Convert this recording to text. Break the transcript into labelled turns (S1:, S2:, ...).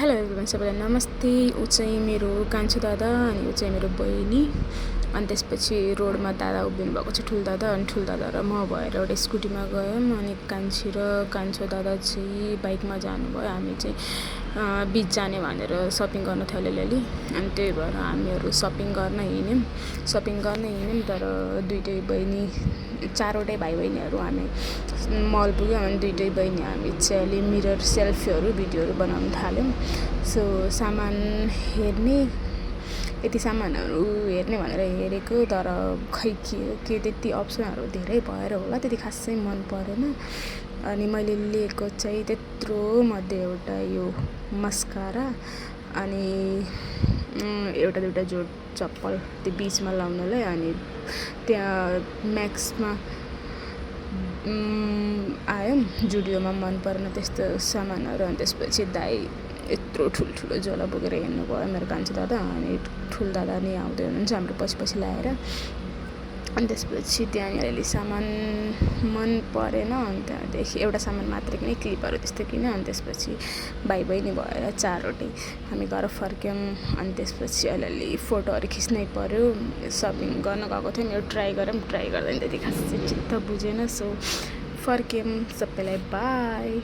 S1: Hello everyone, सबैलाई नमस्ते। ऊ चाहिँ मेरो कान्छो दादा अनि ऊ चाहिँ मेरो बहिनी। अनि त्यसपछि रोडमा दादा उभिनु भएको छ, ठुलो दादा। अनि ठुलो दादा र म भएर एउटा स्कुटीमा गयौँ। अनि कान्छी र कान्छो दादा चाहिँ बाइकमा जानुभयो। हामी चाहिँ बिच जाने भनेर सपिङ गर्न थियो अलिअलि। अनि त्यही भएर हामीहरू सपिङ गर्न हिँड्यौँ। तर दुइटै बहिनी, चारवटै भाइ बहिनीहरू हामी मल पुग्यौँ। अनि दुइटै बहिनी हामी चाहिँ अलि मिरर सेल्फीहरू भिडियोहरू बनाउन थाल्यौँ। सो सामान हेर्ने, यति सामानहरू हेर्ने भनेर हेरेको, तर खै के त्यति अप्सनहरू धेरै भएर होला त्यति खासै मन परेन। अनि मैले लिएको चाहिँ त्यत्रो मध्ये एउटा यो मस्कारा अनि एउटा दुइटा जोड चप्पल त्यो बिचमा लाउनलाई। अनि त्यहाँ म्याक्समा आयौँ, जुडियोमा मन परेन त्यस्तो सामानहरू। अनि त्यसपछि दाइ यत्रो ठुल्ठुलो झोला बोकेर हिँड्नुभयो मेरो कान्छो दादा। अनि ठुलो दादा नि आउँदै हुनुहुन्छ हाम्रो पछि ल्याएर। अनि त्यसपछि त्यहाँनिर अलि सामान मन परेन। अनि त्यहाँदेखि एउटा सामान मात्रै किने, क्लिपहरू त्यस्तो किन्यो। अनि त्यसपछि भाइ बहिनी भएर चारवटै हामी घर फर्क्यौँ। अनि त्यसपछि अलिअलि फोटोहरू खिच्नै पऱ्यो। सपिङ गर्न गएको थियौँ, यो ट्राई गर्दा त्यति खासै चित्त बुझेन। सो फर्क्यौँ। सबैलाई बाई।